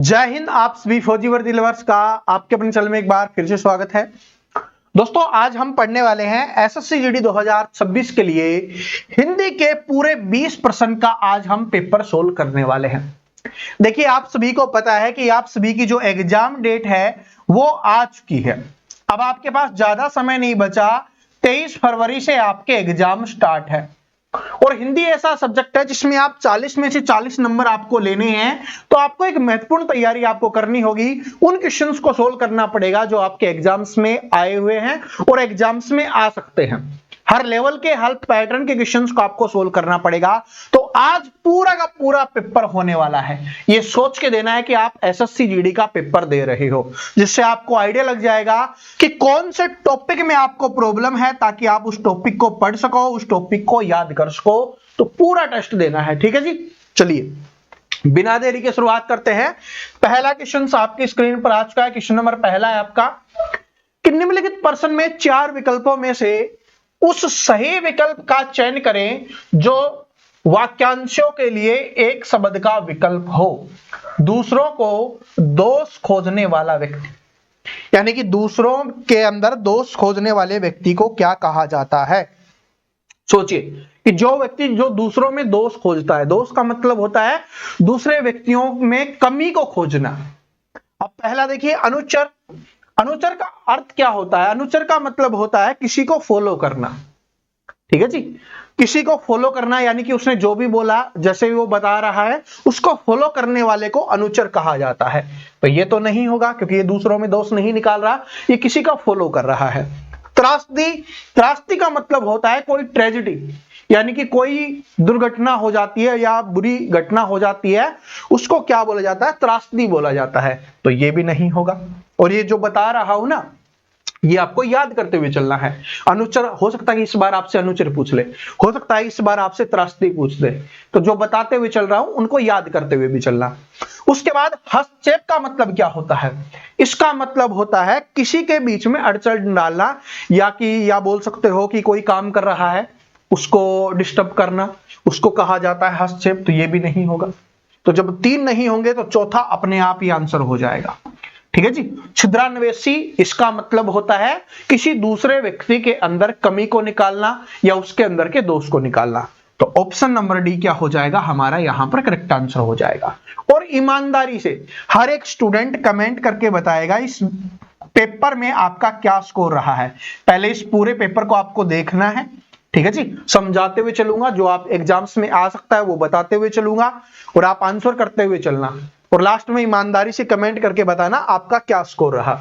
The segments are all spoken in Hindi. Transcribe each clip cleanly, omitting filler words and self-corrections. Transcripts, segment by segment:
जय हिंद। आप सभी फौजी वर्दी लवर्स का आपके अपने चैनल में एक बार फिर से स्वागत है। दोस्तों, आज हम पढ़ने वाले हैं एसएससी जीडी 2026 के लिए हिंदी के पूरे 20 प्रश्न का आज हम पेपर सोल्व करने वाले हैं। देखिए, आप सभी को पता है कि आप सभी की जो एग्जाम डेट है वो आ चुकी है। अब आपके पास ज्यादा समय नहीं बचा। 23 फरवरी से आपके एग्जाम स्टार्ट है और हिंदी ऐसा सब्जेक्ट है जिसमें आप 40 में से 40 नंबर आपको लेने हैं। तो आपको एक महत्वपूर्ण तैयारी आपको करनी होगी। उन क्वेश्चंस को सोल्व करना पड़ेगा जो आपके एग्जाम्स में आए हुए हैं और एग्जाम्स में आ सकते हैं। हर लेवल के हर पैटर्न के क्वेश्चंस को आपको सोल्व करना पड़ेगा। तो आज पूरा का पूरा पेपर होने वाला है। ये सोच के देना है कि आप एसएससी जीडी का पेपर दे रहे हो, जिससे आपको आइडिया लग जाएगा कि कौन से टॉपिक में आपको प्रॉब्लम है, ताकि आप उस टॉपिक को पढ़ सको, उस टॉपिक को याद कर सको। तो पूरा टेस्ट देना है, ठीक है जी। चलिए बिना देरी के शुरुआत करते हैं। पहला क्वेश्चन आपकी स्क्रीन पर आ चुका है। क्वेश्चन नंबर पहला है आपका कि निम्नलिखित प्रश्न में 4 विकल्पों में से उस सही विकल्प का चयन करें जो वाक्यांशों के लिए एक शब्द का विकल्प हो। दूसरों को दोष खोजने वाला व्यक्ति, यानी कि दूसरों के अंदर दोष खोजने वाले व्यक्ति को क्या कहा जाता है। सोचिए कि जो व्यक्ति जो दूसरों में दोष खोजता है, दोष का मतलब होता है दूसरे व्यक्तियों में कमी को खोजना। अब पहला देखिए, अनुचर। अनुचर का अर्थ क्या होता है? अनुचर का मतलब होता है किसी को फॉलो करना, ठीक है जी। किसी को फॉलो करना, यानी कि उसने जो भी बोला, जैसे भी वो बता रहा है, उसको फॉलो करने वाले को अनुचर कहा जाता है। तो ये तो नहीं होगा क्योंकि ये दूसरों में दोष नहीं निकाल रहा, ये किसी का फॉलो कर रहा है। त्रासदी। त्रासदी का मतलब होता है कोई ट्रेजेडी, यानी कि कोई दुर्घटना हो जाती है या बुरी घटना हो जाती है, उसको क्या बोला जाता है? त्रासदी बोला जाता है। तो ये भी नहीं होगा। और ये जो बता रहा हूं ना, ये आपको याद करते हुए चलना है। अनुचर हो सकता है कि इस बार आपसे अनुचर पूछ ले, हो सकता है इस बार आपसे त्रासदी पूछ दे। तो जो बताते हुए चल रहा हूं उनको याद करते हुए भी चलना। उसके बाद हस्तक्षेप का मतलब क्या होता है? इसका मतलब होता है किसी के बीच में अड़चन डालना, या बोल सकते हो कि कोई काम कर रहा है उसको डिस्टर्ब करना, उसको कहा जाता है हस्तक्षेप। तो ये भी नहीं होगा। तो जब 3 नहीं होंगे तो चौथा अपने आप ही आंसर हो जाएगा, ठीक है जी। छिद्रान्वेषी, इसका मतलब होता है किसी दूसरे व्यक्ति के अंदर कमी को निकालना या उसके अंदर के दोष को निकालना। तो ऑप्शन नंबर डी क्या हो जाएगा हमारा यहां पर करेक्ट आंसर हो जाएगा। और ईमानदारी से हर एक स्टूडेंट कमेंट करके बताएगा इस पेपर में आपका क्या स्कोर रहा है। पहले इस पूरे पेपर को आपको देखना है, ठीक है जी। समझाते हुए चलूंगा, जो आप एग्जाम्स में आ सकता है वो बताते हुए चलूंगा और आप आंसर करते हुए चलना। और लास्ट में ईमानदारी से कमेंट करके बताना आपका क्या स्कोर रहा।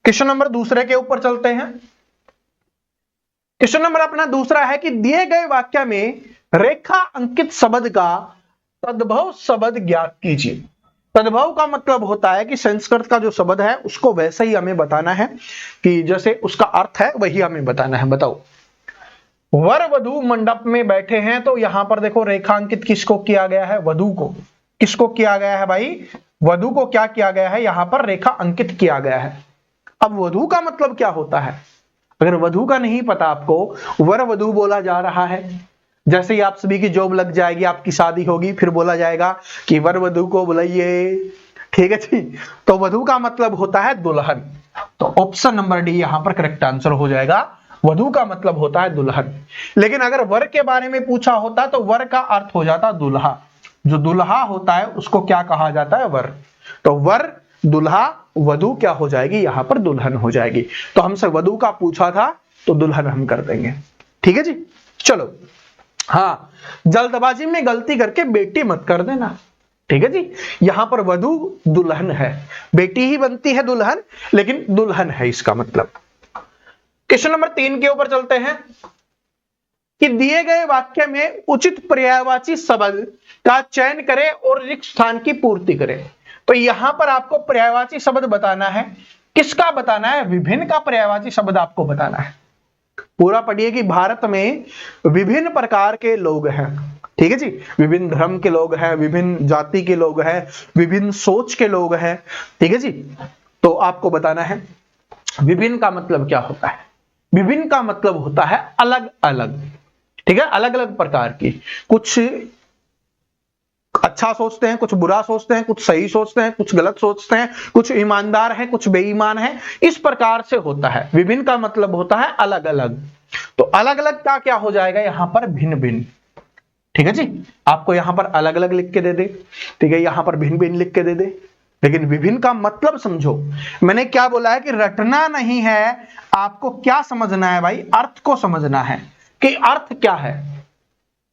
क्वेश्चन नंबर दूसरे के ऊपर चलते हैं। क्वेश्चन नंबर अपना दूसरा है कि दिए गए वाक्य में रेखा अंकित शब्द का तद्भव शब्द ज्ञात कीजिए। तद्भव का मतलब होता है कि संस्कृत का जो शब्द है उसको वैसे ही हमें बताना है कि जैसे उसका अर्थ है वही हमें बताना है। बताओ, वर वधु मंडप में बैठे हैं, तो यहां पर देखो रेखांकित किसको किया गया है? वधु को। किसको किया गया है भाई? वधु को क्या किया गया है? यहां पर रेखा अंकित किया गया है। अब वधु का मतलब क्या होता है? अगर वधु का नहीं पता आपको, वर वधु बोला जा रहा है। जैसे ही आप सभी की जॉब लग जाएगी, आपकी शादी होगी, फिर बोला जाएगा कि वर वधु को बुलाइए, ठीक है जी। तो वधु का मतलब होता है दुल्हन। तो ऑप्शन नंबर डी यहां पर करेक्ट आंसर हो जाएगा। वधु का मतलब होता है दुल्हन। लेकिन अगर वर के बारे में पूछा होता तो वर का अर्थ हो जाता दुल्हा। जो दुल्हा होता है उसको क्या कहा जाता है? वर। तो वर दुल्हा, वधु क्या हो जाएगी यहां पर? दुल्हन हो जाएगी। तो हमसे वधु का पूछा था तो दुल्हन हम कर देंगे, ठीक है जी। चलो, हाँ, जल्दबाजी में गलती करके बेटी मत कर देना, ठीक है जी। यहां पर वधु दुल्हन है, बेटी ही बनती है दुल्हन, लेकिन दुल्हन है इसका मतलब। क्वेश्चन नंबर 3 के ऊपर चलते हैं कि दिए गए वाक्य में उचित पर्यायवाची शब्द का चयन करें और रिक्त स्थान की पूर्ति करें। तो यहां पर आपको पर्यायवाची शब्द बताना है। किसका बताना है? विभिन्न का पर्यायवाची शब्द आपको बताना है। पूरा पढ़िए कि भारत में विभिन्न प्रकार के लोग हैं, ठीक है जी। विभिन्न धर्म के लोग हैं, विभिन्न जाति के लोग हैं, विभिन्न सोच के लोग हैं, ठीक है जी। तो आपको बताना है विभिन्न का मतलब क्या होता है। विभिन्न का मतलब होता है अलग अलग, ठीक है, अलग अलग प्रकार की। कुछ अच्छा सोचते हैं, कुछ बुरा सोचते हैं, कुछ सही सोचते हैं, कुछ गलत सोचते हैं, कुछ ईमानदार हैं, कुछ बेईमान हैं, इस प्रकार से होता है। विभिन्न का मतलब होता है अलग अलग, तो अलग अलग का क्या हो जाएगा यहां पर भिन्न भिन्न। ठीक है जी, आपको यहां पर अलग अलग लिख के दे दे, ठीक है, यहां पर भिन्न भिन्न लिख के दे दे, लेकिन विभिन्न का मतलब समझो। मैंने क्या बोला है कि रटना नहीं है, आपको क्या समझना है भाई, अर्थ को समझना है कि अर्थ क्या है।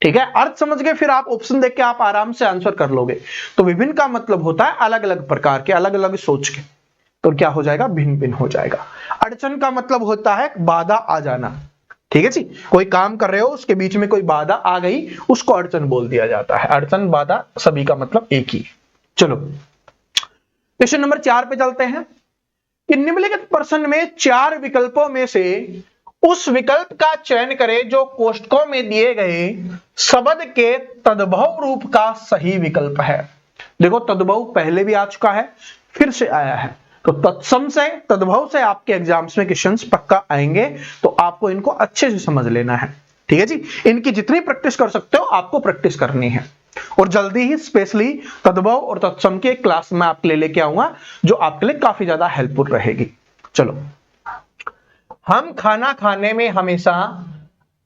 ठीक है, अर्थ समझ के फिर आप ऑप्शन देख के आप आराम से आंसर कर लोगे। तो विभिन्न का मतलब होता है अलग अलग प्रकार के, अलग अलग सोच के, तो क्या हो जाएगा, भिन्न भिन्न हो जाएगा। अड़चन का मतलब होता है बाधा आ जाना। ठीक है जी, कोई काम कर रहे हो उसके बीच में कोई बाधा आ गई, उसको अड़चन बोल दिया जाता है। अड़चन बाधा सभी का मतलब एक ही। चलो क्वेश्चन नंबर 4 पे चलते हैं कि निम्नलिखित प्रश्न में 4 विकल्पों में से उस विकल्प का चयन करें जो कोष्ठकों में दिए गए शब्द के तद्भव रूप का सही विकल्प है। देखो तद्भव पहले भी आ चुका है, फिर से आया है, तो तत्सम से तद्भव से आपके एग्जाम्स में क्वेश्चंस पक्का आएंगे, तो आपको इनको अच्छे से समझ लेना है। ठीक है जी, इनकी जितनी प्रैक्टिस कर सकते हो आपको प्रैक्टिस करनी है, और जल्दी ही स्पेशली तद्भव और तत्सम की एक क्लास में आपके लिए लेके आऊंगा जो आपके लिए काफी ज्यादा हेल्पफुल रहेगी। चलो, हम खाना खाने में हमेशा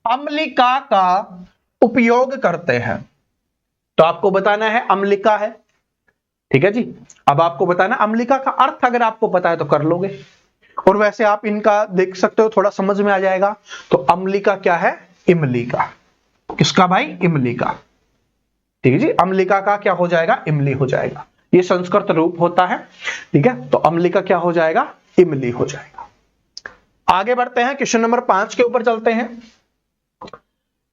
अम्लिका का उपयोग करते हैं, तो आपको बताना है अम्लिका है। ठीक है जी, अब आपको बताना अम्लिका का अर्थ अगर आपको पता है तो कर लोगे, और वैसे आप इनका देख सकते हो, थोड़ा समझ में आ जाएगा। तो अम्लिका क्या है, इमली का। किसका भाई, इमली का। ठीक है जी, अम्लिका का क्या हो जाएगा, इमली हो जाएगा, ये संस्कृत रूप होता है। ठीक है, तो अम्लिका क्या हो जाएगा, इमली हो जाएगा। आगे बढ़ते हैं, क्वेश्चन नंबर 5 के ऊपर चलते हैं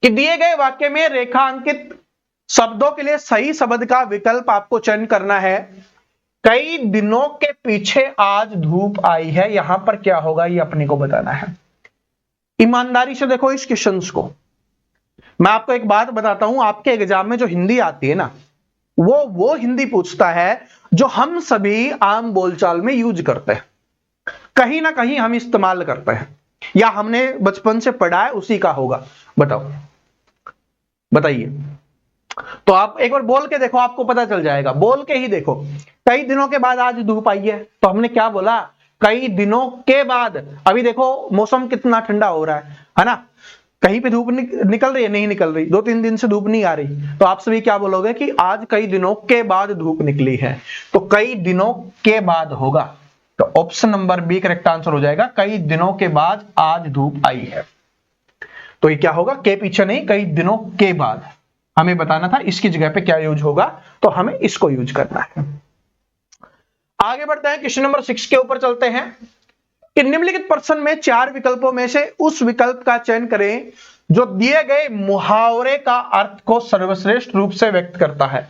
कि दिए गए वाक्य में रेखांकित शब्दों के लिए सही शब्द का विकल्प आपको चयन करना है। कई दिनों के पीछे आज धूप आई है, यहां पर क्या होगा ये अपने को बताना है। ईमानदारी से देखो इस क्वेश्चन को। मैं आपको एक बात बताता हूं, आपके एग्जाम में जो हिंदी आती है ना, वो हिंदी पूछता है जो हम सभी आम बोलचाल में यूज करते हैं, कहीं ना कहीं हम इस्तेमाल करते हैं, या हमने बचपन से पढ़ा है उसी का होगा। बताओ, बताइए। तो आप एक बार बोल के देखो, आपको पता चल जाएगा, बोल के ही देखो। कई दिनों के बाद आज धूप आई है, तो हमने क्या बोला, कई दिनों के बाद। अभी देखो मौसम कितना ठंडा हो रहा है ना, कहीं पे धूप निकल रही है, नहीं निकल रही, 2-3 दिन से धूप नहीं आ रही, तो आप सभी क्या बोलोगे कि आज कई दिनों के बाद धूप निकली है, तो कई दिनों के बाद होगा, तो option number B correct answer हो जाएगा, कई दिनों के बाद आज धूप आई है। तो ये क्या होगा, के पीछे नहीं, कई दिनों के बाद। हमें बताना था इसकी जगह पे क्या यूज होगा, तो हमें इसको यूज करना है। आगे बढ़ते हैं, क्वेश्चन नंबर 6 के ऊपर चलते हैं कि निम्नलिखित प्रश्न में 4 विकल्पों में से उस विकल्प का चयन करें जो दिए गए मुहावरे का अर्थ को सर्वश्रेष्ठ रूप से व्यक्त करता है।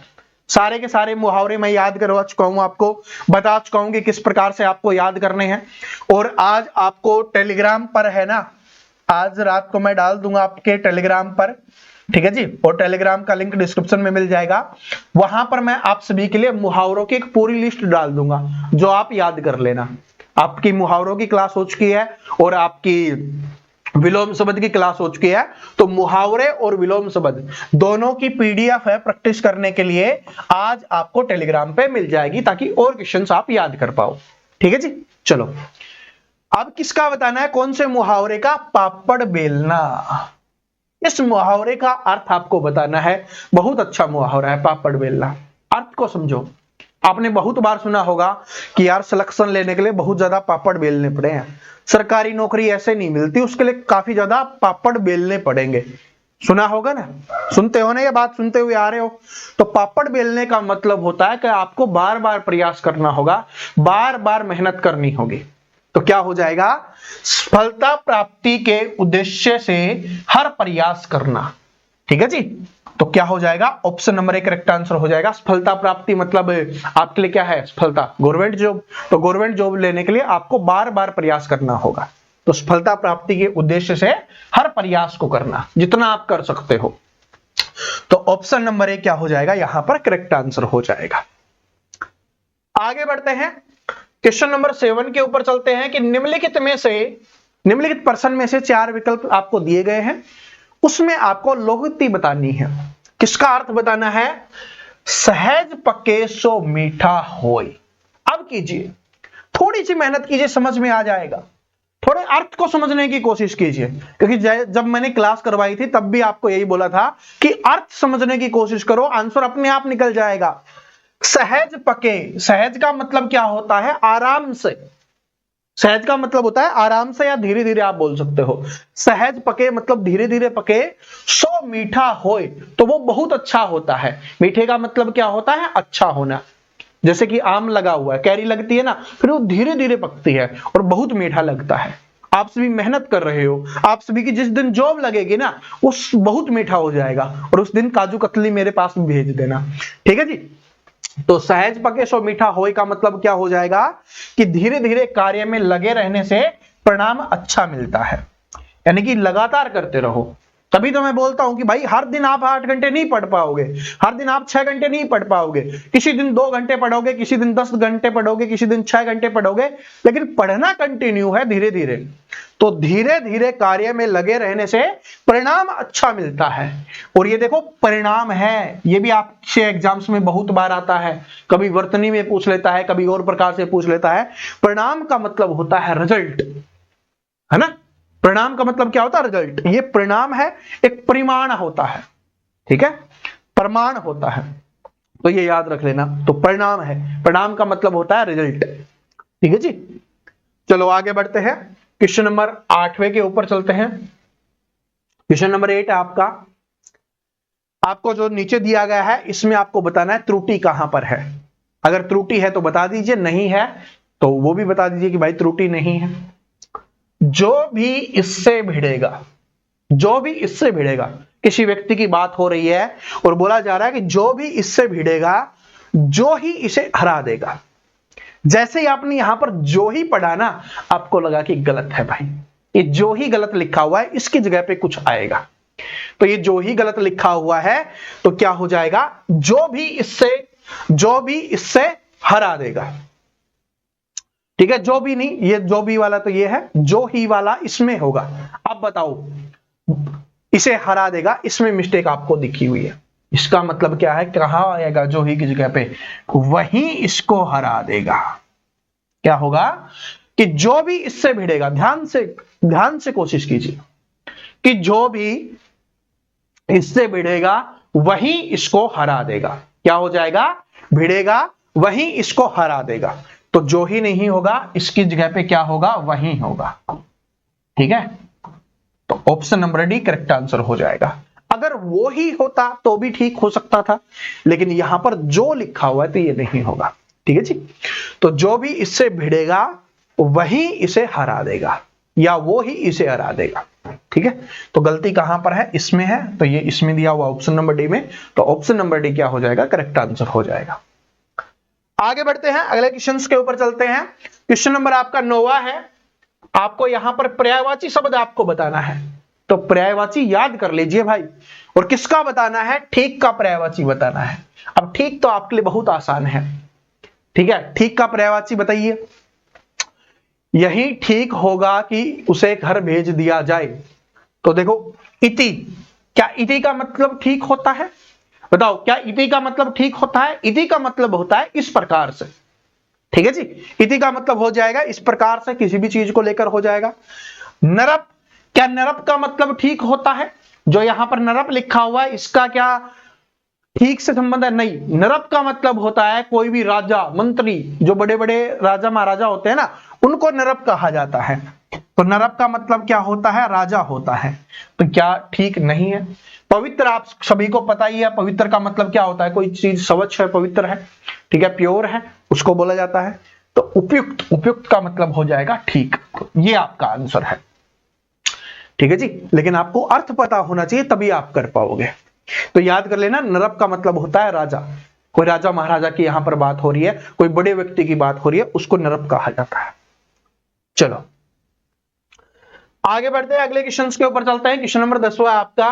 सारे के सारे मुहावरे मैं याद करवा चुका हूं, आपको बता चुका हूं कि किस प्रकार से आपको याद करने हैं, और आज आपको टेलीग्राम पर है ना, आज रात को मैं डाल दूंगा आपके टेलीग्राम पर। ठीक है जी, और टेलीग्राम का लिंक डिस्क्रिप्शन में मिल जाएगा, वहां पर मैं आप सभी के लिए मुहावरों की एक पूरी लिस्ट डाल दूंगा जो आप याद कर लेना। आपकी मुहावरों की क्लास हो चुकी है और आपकी विलोम शब्द की क्लास हो चुकी है, तो मुहावरे और विलोम शब्द दोनों की पीडीएफ है प्रैक्टिस करने के लिए, आज आपको टेलीग्राम पे मिल जाएगी, ताकि और क्वेश्चंस आप याद कर पाओ। ठीक है जी, चलो अब किसका बताना है, कौन से मुहावरे का, पापड़ बेलना। इस मुहावरे का अर्थ आपको बताना है, बहुत अच्छा मुहावरा है पापड़ बेलना। अर्थ को समझो, आपने बहुत बार सुना होगा कि यार सिलेक्शन लेने के लिए बहुत ज्यादा पापड़ बेलने पड़े हैं, सरकारी नौकरी ऐसे नहीं मिलती, उसके लिए काफी ज्यादा पापड़ बेलने पड़ेंगे। सुना होगा ना, सुनते हो ना, ये बात सुनते हुए आ रहे हो। तो पापड़ बेलने का मतलब होता है कि आपको बार बार प्रयास करना होगा, बार बार मेहनत करनी होगी। तो क्या हो जाएगा, सफलता प्राप्ति के उद्देश्य से हर प्रयास करना। ठीक है जी, तो क्या हो जाएगा, ऑप्शन नंबर 1 करेक्ट आंसर हो जाएगा। सफलता प्राप्ति मतलब आपके लिए क्या है, सफलता, गवर्नमेंट जॉब। तो गवर्नमेंट जॉब लेने के लिए आपको बार बार प्रयास करना होगा, तो सफलता प्राप्ति के उद्देश्य से हर प्रयास को करना, जितना आप कर सकते हो। तो ऑप्शन नंबर 1 क्या हो जाएगा, यहां पर करेक्ट आंसर हो जाएगा। आगे बढ़ते हैं, क्वेश्चन नंबर 7 के ऊपर चलते हैं कि निम्नलिखित प्रश्न में से 4 विकल्प आपको दिए गए हैं, उसमें आपको लोकोक्ति बतानी है। किसका अर्थ बताना है, सहज पके सो मीठा होय। अब कीजिए, थोड़ी सी मेहनत कीजिए, समझ में आ जाएगा। थोड़े अर्थ को समझने की कोशिश कीजिए, क्योंकि जब मैंने क्लास करवाई थी तब भी आपको यही बोला था कि अर्थ समझने की कोशिश करो, आंसर अपने आप निकल जाएगा। सहज पके, सहज का मतलब क्या होता है? आराम से। सहज का मतलब होता है आराम से या धीरे धीरे आप बोल सकते हो। सहज पके मतलब धीरे धीरे पके, सो मीठा होए तो वो बहुत अच्छा होता है। मीठे का मतलब क्या होता है? अच्छा होना। जैसे कि आम लगा हुआ है, कैरी लगती है ना, फिर वो धीरे धीरे पकती है और बहुत मीठा लगता है। आप सभी मेहनत कर रहे हो, आप सभी की जिस दिन जॉब लगेगी ना, उस बहुत मीठा हो जाएगा, और उस दिन काजू कतली मेरे पास भेज देना, ठीक है जी। तो सहज पके सो मीठा होए का मतलब क्या हो जाएगा कि धीरे धीरे कार्य में लगे रहने से परिणाम अच्छा मिलता है, यानी कि लगातार करते रहो। तभी तो मैं बोलता हूं कि भाई हर दिन आप 8 घंटे नहीं पढ़ पाओगे, हर दिन आप 6 घंटे नहीं पढ़ पाओगे, किसी दिन 2 घंटे पढ़ोगे, किसी दिन 10 घंटे पढ़ोगे, किसी दिन 6 घंटे पढ़ोगे, लेकिन पढ़ना कंटिन्यू है धीरे धीरे। तो धीरे धीरे कार्य में लगे रहने से परिणाम अच्छा मिलता है। और ये देखो परिणाम है, ये भी आपसे एग्जाम्स में बहुत बार आता है, कभी वर्तनी में पूछ लेता है, कभी और प्रकार से पूछ लेता है। परिणाम का मतलब होता है रिजल्ट, है ना। परिणाम का मतलब क्या होता है? रिजल्ट। ये परिणाम है, एक परिमाण होता है, ठीक है, प्रमाण होता है, तो ये याद रख लेना। तो परिणाम है, परिणाम का मतलब होता है रिजल्ट, ठीक है जी। चलो आगे बढ़ते हैं, क्वेश्चन नंबर 8वें के ऊपर चलते हैं। क्वेश्चन नंबर 8 है आपका, आपको जो नीचे दिया गया है इसमें आपको बताना है त्रुटि कहां पर है। अगर त्रुटि है तो बता दीजिए, नहीं है तो वो भी बता दीजिए कि भाई त्रुटि नहीं है। जो भी इससे भिड़ेगा, जो भी इससे भिड़ेगा, किसी व्यक्ति की बात हो रही है और बोला जा रहा है कि जो भी इससे भिड़ेगा, जो ही इसे हरा देगा। जैसे ही आपने यहां पर जो ही पढ़ा ना, आपको लगा कि गलत है भाई, ये जो ही गलत लिखा हुआ है, इसकी जगह पे कुछ आएगा। तो ये जो ही गलत लिखा हुआ है तो क्या हो जाएगा? जो भी इससे हरा देगा, ठीक है। जो भी नहीं, ये जो भी वाला तो ये है, जो ही वाला इसमें होगा। अब बताओ, इसे हरा देगा, इसमें मिस्टेक आपको दिखी हुई है, इसका मतलब क्या है? कहां आएगा जो ही की जगह पे? वही इसको हरा देगा। क्या होगा कि जो भी इससे भिड़ेगा, ध्यान से कोशिश कीजिए कि जो भी इससे भिड़ेगा वही इसको हरा देगा। क्या हो जाएगा? भिड़ेगा वही इसको हरा देगा। तो जो ही नहीं होगा, इसकी जगह पे क्या होगा? वही होगा, ठीक है। तो option number D correct answer हो जाएगा। अगर वो ही होता तो भी ठीक हो सकता था, लेकिन यहां पर जो लिखा हुआ है तो ये नहीं होगा, ठीक है जी। तो जो भी इससे भिड़ेगा वही इसे हरा देगा, या वो ही इसे हरा देगा, ठीक है। तो गलती कहां पर है? इसमें है, तो ये इसमें दिया हुआ ऑप्शन नंबर डी में, तो ऑप्शन नंबर डी क्या हो जाएगा? करेक्ट आंसर हो जाएगा। आगे बढ़ते हैं, अगले क्वेश्चन के ऊपर चलते हैं। क्वेश्चन नंबर आपका 9वां है। आपको यहां पर पर्यायवाची शब्द आपको बताना है, तो पर्यायवाची याद कर लीजिए भाई। और किसका बताना है? ठीक का पर्यायवाची बताना है। अब ठीक तो आपके लिए बहुत आसान है, ठीक है। ठीक का पर्यायवाची बताइए। यही ठीक होगा कि उसे घर भेज दिया जाए। तो देखो, इति, क्या इति का मतलब ठीक होता है? बताओ, क्या इति का मतलब ठीक होता है? इति का मतलब होता है इस प्रकार से, ठीक है जी। इति का मतलब हो जाएगा इस प्रकार से, किसी भी चीज को लेकर हो जाएगा। नरप, क्या नरप का मतलब ठीक होता है? जो यहां पर नरप लिखा हुआ है, इसका क्या ठीक से संबंध है? नहीं। नरप का मतलब होता है कोई भी राजा मंत्री, जो बड़े बड़े राजा महाराजा होते हैं ना, उनको नरप कहा जाता है। तो नरप का मतलब क्या होता है? राजा होता है। तो क्या ठीक नहीं है? पवित्र, आप सभी को पता ही है, पवित्र का मतलब क्या होता है? कोई चीज स्वच्छ है, पवित्र है, ठीक है, प्योर है, उसको बोला जाता है। तो उपयुक्त, उपयुक्त का मतलब हो जाएगा ठीक। ये आपका आंसर है, ठीक है जी। लेकिन आपको अर्थ पता होना चाहिए, तभी आप कर पाओगे। तो याद कर लेना, नरप का मतलब होता है राजा। कोई राजा महाराजा की यहां पर बात हो रही है, कोई बड़े व्यक्ति की बात हो रही है, उसको नरप कहा जाता है। चलो आगे बढ़ते हैं, अगले क्वेश्चन के ऊपर चलते हैं। क्वेश्चन नंबर 10वां आपका,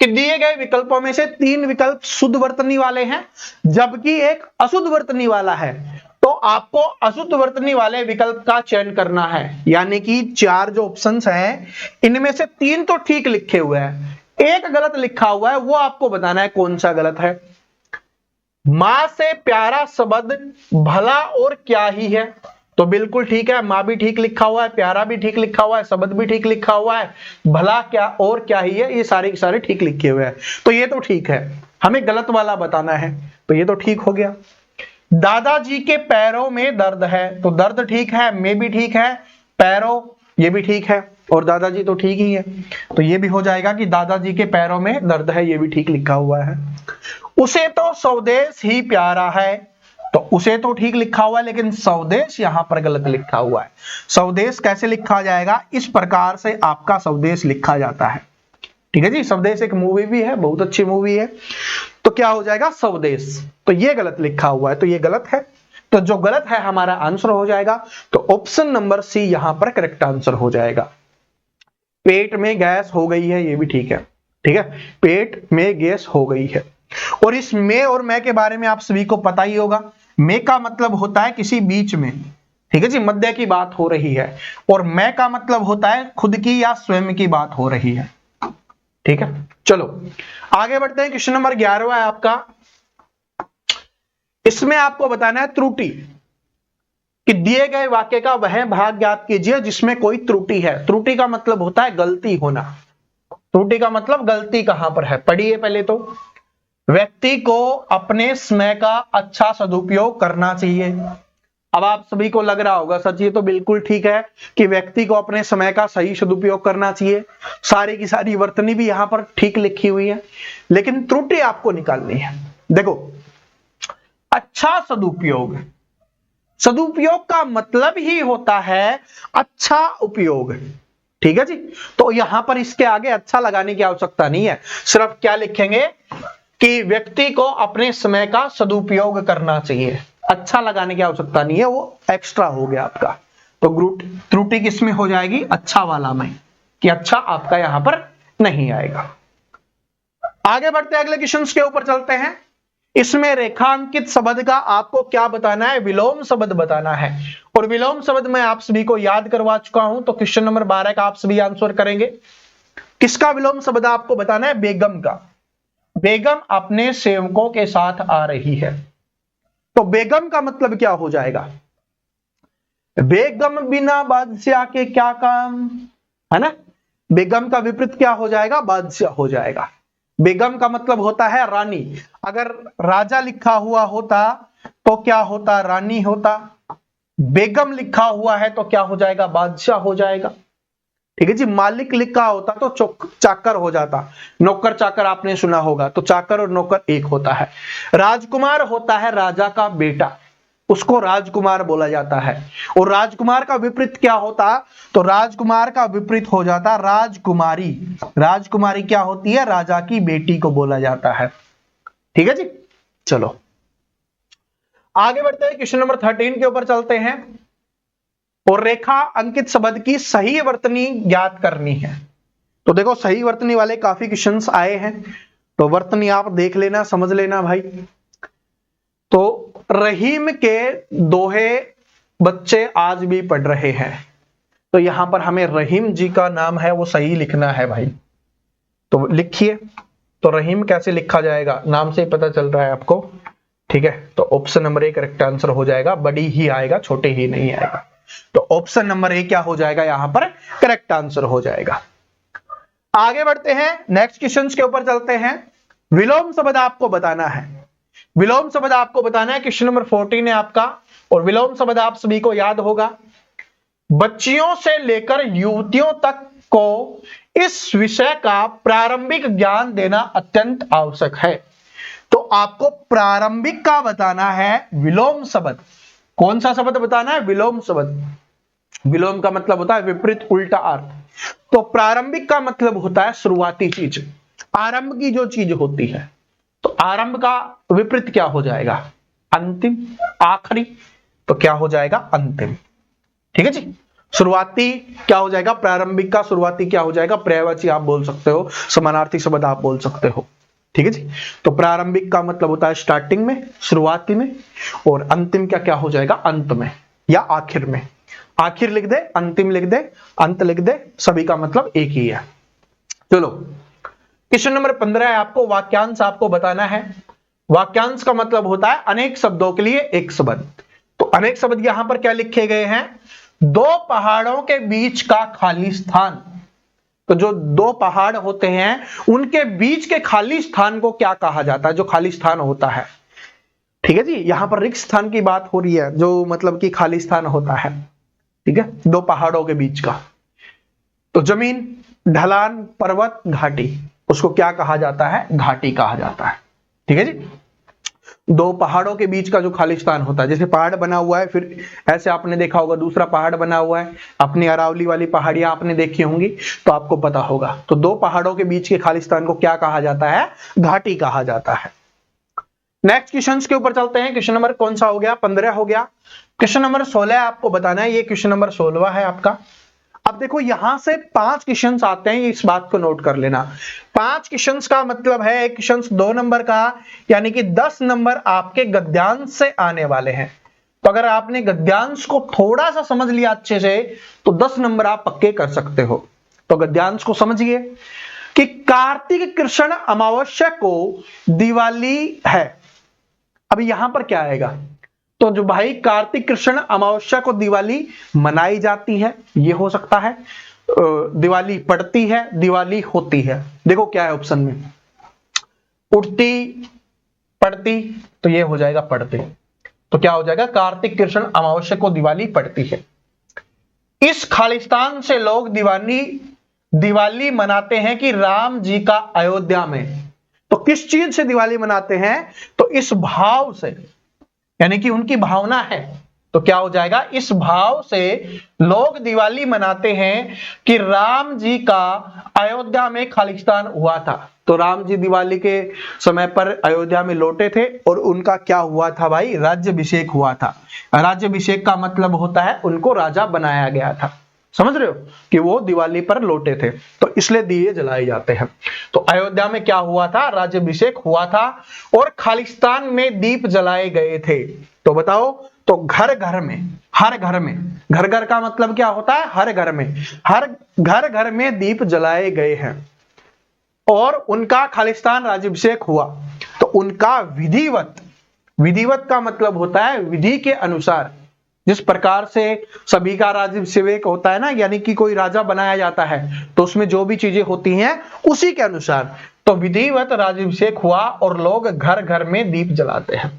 कि दिए गए विकल्पों में से 3 विकल्प शुद्ध वर्तनी वाले हैं जबकि एक अशुद्ध वर्तनी वाला है। तो आपको अशुद्ध वर्तनी वाले विकल्प का चयन करना है, यानी कि 4 जो ऑप्शंस हैं, इनमें से 3 तो ठीक लिखे हुए हैं, एक गलत लिखा हुआ है, वो आपको बताना है कौन सा गलत है। मां से प्यारा शब्द भला और क्या ही है, तो बिल्कुल ठीक है, मां भी ठीक लिखा हुआ है, प्यारा भी ठीक लिखा हुआ है, शब्द भी ठीक लिखा हुआ है, भला क्या और क्या ही है, ये सारे के सारे ठीक लिखे हुए हैं, तो ये तो ठीक है। हमें गलत वाला बताना है, तो ये तो ठीक हो गया। दादाजी के पैरों में दर्द है, तो दर्द ठीक है, में भी ठीक है, पैरों ये भी ठीक है, और दादाजी तो ठीक ही है, तो ये भी हो जाएगा कि दादाजी के पैरों में दर्द है, ये भी ठीक लिखा हुआ है। उसे तो स्वदेश ही प्यारा है, तो उसे तो ठीक लिखा हुआ है, लेकिन स्वदेश यहां पर गलत लिखा हुआ है। स्वदेश कैसे लिखा जाएगा, इस प्रकार से आपका स्वदेश लिखा जाता है, ठीक है जी। स्वदेश एक मूवी भी है, बहुत अच्छी मूवी है, तो क्या हो जाएगा स्वदेश, तो ये गलत लिखा हुआ है, तो ये गलत है, तो जो गलत है हमारा आंसर हो जाएगा, तो ऑप्शन नंबर सी यहां पर करेक्ट आंसर हो जाएगा। पेट में गैस हो गई है, ये भी ठीक है, ठीक है, पेट में गैस हो गई है। और इस में और मैं के बारे में आप सभी को पता ही होगा, में का मतलब होता है किसी बीच में, ठीक है जी, मध्य की बात हो रही है, और मैं का मतलब होता है खुद की या स्वयं की बात हो रही है, ठीक है। चलो आगे बढ़ते हैं, क्वेश्चन नंबर 11 है आपका। इसमें आपको बताना है त्रुटि, कि दिए गए वाक्य का वह भाग ज्ञात कीजिए जिसमें कोई त्रुटि है। त्रुटि का मतलब होता है गलती होना, त्रुटि का मतलब गलती कहां पर है, पढ़िए पहले तो। व्यक्ति को अपने समय का अच्छा सदुपयोग करना चाहिए। अब आप सभी को लग रहा होगा सच ये तो बिल्कुल ठीक है कि व्यक्ति को अपने समय का सही सदुपयोग करना चाहिए, सारी की सारी वर्तनी भी यहां पर ठीक लिखी हुई है, लेकिन त्रुटि आपको निकालनी है। देखो, अच्छा सदुपयोग, सदुपयोग का मतलब ही होता है अच्छा उपयोग, ठीक है जी। तो यहां पर इसके आगे अच्छा लगाने की आवश्यकता नहीं है, सिर्फ क्या लिखेंगे कि व्यक्ति को अपने समय का सदुपयोग करना चाहिए, अच्छा लगाने की आवश्यकता नहीं है, वो एक्स्ट्रा हो गया आपका। तो त्रुटि किसमें हो जाएगी, अच्छा वाला में, कि अच्छा आपका यहां पर नहीं आएगा। आगे बढ़ते हैं, अगले क्वेश्चन के ऊपर चलते हैं। इसमें रेखांकित शब्द का आपको क्या बताना है, विलोम शब्द बताना है, और विलोम शब्द मैं आप सभी को याद करवा चुका हूं, तो क्वेश्चन नंबर 12 का आप सभी आंसर करेंगे। किसका विलोम शब्द आपको बताना है, बेगम का। बेगम अपने सेवकों के साथ आ रही है, तो बेगम का मतलब क्या हो जाएगा, बेगम बिना बादशाह के क्या काम, है ना। बेगम का विपरीत क्या हो जाएगा, बादशाह हो जाएगा। बेगम का मतलब होता है रानी, अगर राजा लिखा हुआ होता तो क्या होता, रानी होता। बेगम लिखा हुआ है तो क्या हो जाएगा, बादशाह हो जाएगा, ठीक है जी। मालिक लिखा होता तो चाकर हो जाता, नौकर चाकर आपने सुना होगा, तो चाकर और नौकर एक होता है। राजकुमार होता है राजा का बेटा, उसको राजकुमार बोला जाता है, और राजकुमार का विपरीत क्या होता, तो राजकुमार का विपरीत हो जाता राजकुमारी। राजकुमारी क्या होती है, राजा की बेटी को बोला जाता है, ठीक है जी। चलो आगे बढ़ते हैं, क्वेश्चन नंबर 13 के ऊपर चलते हैं, और रेखा अंकित शब्द की सही वर्तनी ज्ञात करनी है। तो देखो सही वर्तनी वाले काफी क्वेश्चंस आए हैं, तो वर्तनी आप देख लेना, समझ लेना भाई। तो रहीम के दोहे बच्चे आज भी पढ़ रहे हैं, तो यहां पर हमें रहीम जी का नाम है वो सही लिखना है भाई, तो लिखिए। तो रहीम कैसे लिखा जाएगा, नाम से पता चल रहा है आपको, ठीक है। तो ऑप्शन नंबर 1 करेक्ट आंसर हो जाएगा, बड़ी ही आएगा, छोटे ही नहीं आएगा, तो ऑप्शन नंबर 1 क्या हो जाएगा, यहां पर करेक्ट आंसर हो जाएगा। आगे बढ़ते हैं, नेक्स्ट क्वेश्चन के ऊपर चलते हैं। विलोम शब्द आपको बताना है, विलोम शब्द आपको बताना है, क्वेश्चन नंबर 14 है आपका, और विलोम शब्द आप सभी को याद होगा। बच्चियों से लेकर युवतियों तक को इस विषय का प्रारंभिक ज्ञान देना अत्यंत आवश्यक है, तो आपको प्रारंभिक का बताना है विलोम शब्द। कौन सा शब्द बताना है, विलोम शब्द। विलोम का मतलब होता है विपरीत, उल्टा अर्थ, तो प्रारंभिक का मतलब होता है शुरुआती चीज, आरंभ की जो चीज होती है, तो आरंभ का विपरीत क्या हो जाएगा, अंतिम, आखिरी, तो क्या हो जाएगा, अंतिम, ठीक है जी। शुरुआती क्या हो जाएगा, प्रारंभिक का शुरुआती क्या हो जाएगा, पर्यायवाची आप बोल सकते हो, समानार्थी शब्द आप बोल सकते हो, ठीक है जी। तो प्रारंभिक का मतलब होता है स्टार्टिंग में, शुरुआती में, और अंतिम का क्या हो जाएगा, अंत में या आखिर में। आखिर लिख दे, अंतिम लिख दे, अंत लिख दे, सभी का मतलब एक ही है। चलो क्वेश्चन नंबर 15 है आपको, वाक्यांश आपको बताना है। वाक्यांश का मतलब होता है अनेक शब्दों के लिए एक शब्द। तो अनेक शब्द यहां पर क्या लिखे गए हैं, दो पहाड़ों के बीच का खाली स्थान। तो जो दो पहाड़ होते हैं उनके बीच के खाली स्थान को क्या कहा जाता है, जो खाली स्थान होता है। ठीक है जी, यहां पर रिक्त स्थान की बात हो रही है, जो मतलब कि खाली स्थान होता है। ठीक है, दो पहाड़ों के बीच का। तो जमीन, ढलान, पर्वत, घाटी, उसको क्या कहा जाता है, घाटी कहा जाता है। ठीक है जी, दो पहाड़ों के बीच का जो खाली स्थान होता है, जैसे पहाड़ बना हुआ है, फिर ऐसे आपने देखा होगा दूसरा पहाड़ बना हुआ है, अपनी अरावली वाली पहाड़ियां आपने देखी होंगी तो आपको पता होगा। तो दो पहाड़ों के बीच के खाली स्थान को क्या कहा जाता है, घाटी कहा जाता है। नेक्स्ट क्वेश्चन के ऊपर चलते हैं। क्वेश्चन नंबर कौन सा हो गया, 15 हो गया। क्वेश्चन नंबर 16 आपको बताना है, ये क्वेश्चन नंबर 16 है आपका। अब देखो यहां से 5 क्वेश्चंस आते हैं, इस बात को नोट कर लेना। 5 क्वेश्चंस का मतलब है एक क्वेश्चन 2 नंबर का, यानी कि 10 नंबर आपके गद्यांश से आने वाले हैं। तो अगर आपने गद्यांश को थोड़ा सा समझ लिया अच्छे से तो 10 नंबर आप पक्के कर सकते हो। तो गद्यांश को समझिए कि कार्तिक कृष्ण अमावस्या को दिवाली है। अब यहां पर क्या आएगा, तो जो भाई कार्तिक कृष्ण अमावस्या को दिवाली मनाई जाती है, ये हो सकता है, दिवाली पड़ती है, दिवाली होती है। देखो क्या है ऑप्शन में, उड़ती, पड़ती, तो ये हो जाएगा पड़ती। तो क्या हो जाएगा, कार्तिक कृष्ण अमावस्या को दिवाली पड़ती है। इस खालिस्तान से लोग दिवाली मनाते हैं कि राम जी का अयोध्या में। तो किस चीज से दिवाली मनाते हैं, तो इस भाव से, यानी कि उनकी भावना है। तो क्या हो जाएगा, इस भाव से लोग दिवाली मनाते हैं कि राम जी का अयोध्या में खालिस्तान हुआ था। तो राम जी दिवाली के समय पर अयोध्या में लौटे थे और उनका क्या हुआ था भाई, राज्याभिषेक हुआ था। राज्याभिषेक का मतलब होता है उनको राजा बनाया गया था। समझ रहे हो कि वो दिवाली पर लौटे थे, तो इसलिए दिए जलाए जाते हैं। तो अयोध्या में क्या हुआ था, राज्याभिषेक हुआ था और खालिस्तान में दीप जलाए गए थे। तो बताओ, तो घर घर में, हर घर में, घर घर का मतलब क्या होता है, हर घर में, हर घर घर में दीप जलाए गए हैं और उनका खालिस्तान राज्याभिषेक हुआ। तो उनका विधिवत, विधिवत का मतलब होता है विधि के अनुसार, जिस प्रकार से सभी का राज्याभिषेक होता है ना, यानी कि कोई राजा बनाया जाता है तो उसमें जो भी चीजें होती हैं उसी के अनुसार। तो विधिवत राज्याभिषेक हुआ और लोग घर घर में दीप जलाते हैं।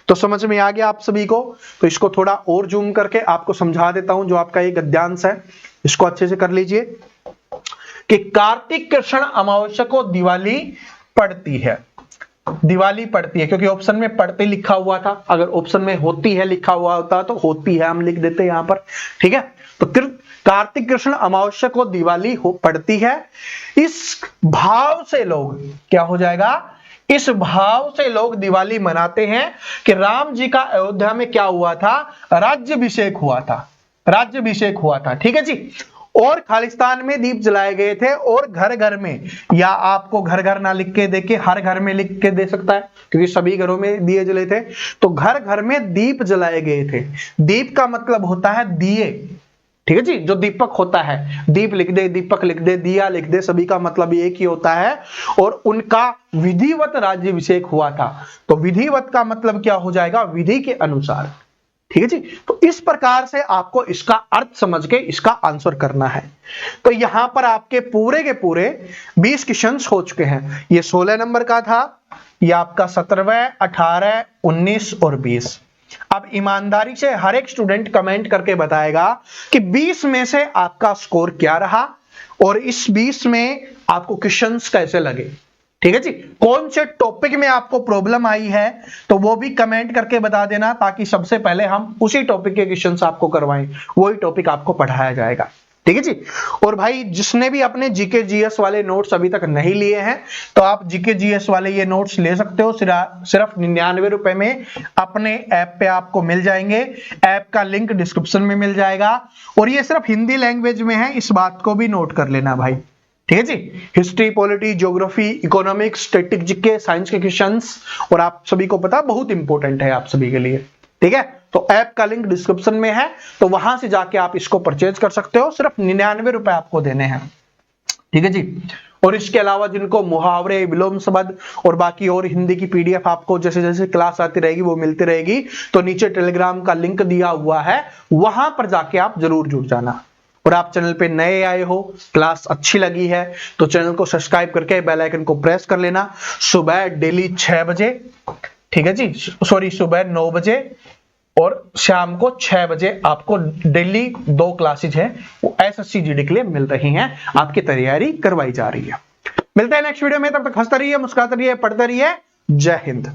तो समझ में आ गया आप सभी को। तो इसको थोड़ा और जूम करके आपको समझा देता हूं, जो आपका ये गद्यांश है इसको अच्छे से कर लीजिए कि कार्तिक कृष्ण अमावस्या को दिवाली पड़ती है। दिवाली पड़ती है क्योंकि ऑप्शन में पड़ती लिखा हुआ था, अगर ऑप्शन में होती है लिखा हुआ होता तो होती है हम लिख देते यहां पर। ठीक है, तो कार्तिक कृष्ण अमावस्या को दिवाली पड़ती है। इस भाव से लोग, क्या हो जाएगा, इस भाव से लोग दिवाली मनाते हैं कि राम जी का अयोध्या में क्या हुआ था, राज्याभिषेक हुआ था, राज्याभिषेक हुआ था। ठीक है जी, और खालिस्तान में दीप जलाए गए थे और घर घर में, या आपको घर घर ना लिख के देके हर घर में लिख के दे सकता है क्योंकि सभी घरों में दिए जले थे। तो घर घर में दीप जलाए गए थे। दीप का मतलब होता है दिए। ठीक है जी, जो दीपक होता है, दीप लिख दे, दीपक लिख दे, दिया लिख दे, सभी का मतलब एक ही होता है। और उनका विधिवत राज्याभिषेक हुआ था। तो विधिवत का मतलब क्या हो जाएगा, विधि के अनुसार। ठीक है जी, तो इस प्रकार से आपको इसका अर्थ समझ के इसका आंसर करना है। तो यहां पर आपके पूरे के पूरे 20 क्वेश्चन हो चुके हैं। ये 16 नंबर का था, ये आपका 17, 18, 19 और 20। अब ईमानदारी से हर एक स्टूडेंट कमेंट करके बताएगा कि 20 में से आपका स्कोर क्या रहा और इस 20 में आपको क्वेश्चंस कैसे लगे। ठीक है जी, कौन से टॉपिक में आपको प्रॉब्लम आई है तो वो भी कमेंट करके बता देना, ताकि सबसे पहले हम उसी टॉपिक के क्वेश्चंस आपको करवाएं, वही टॉपिक आपको पढ़ाया जाएगा। ठीक है जी, और भाई जिसने भी अपने जीके जीएस वाले नोट्स अभी तक नहीं लिए हैं तो आप जीके जीएस वाले ये नोट्स ले सकते हो, सिर्फ 99 रुपए में अपने ऐप पे आपको मिल जाएंगे। ऐप का लिंक डिस्क्रिप्शन में मिल जाएगा और ये सिर्फ हिंदी लैंग्वेज में है, इस बात को भी नोट कर लेना भाई। ठीक है जी, history, polity, geography, economics, static GK, science के क्वेश्चंस, और आप सभी को पता बहुत इंपॉर्टेंट है आप सभी के लिए। ठीक है, तो ऐप का लिंक डिस्क्रिप्शन में है, तो वहां से जाके आप इसको परचेज कर सकते हो, सिर्फ 99 रुपए आपको देने हैं। ठीक है जी, और इसके अलावा जिनको मुहावरे, विलोम शब्द और बाकी और हिंदी की पीडीएफ आपको जैसे जैसे क्लास आती रहेगी वो मिलती रहेगी, तो नीचे टेलीग्राम का लिंक दिया हुआ है, वहां पर जाके आप जरूर जुड़ जाना। और आप चैनल पे नए आए हो, क्लास अच्छी लगी है तो चैनल को सब्सक्राइब करके बेल आइकन को प्रेस कर लेना। सुबह डेली 6 बजे, ठीक है जी, सॉरी सुबह 9 बजे और शाम को 6 बजे आपको डेली 2 क्लासेज हैं वो एसएससी जीडी के लिए मिल रही हैं, आपकी तैयारी करवाई जा रही है। मिलते हैं नेक्स्ट वीडियो में, तब तक हंसते रहिए, मुस्कुराते रहिए, पढ़ते रहिए। जय हिंद।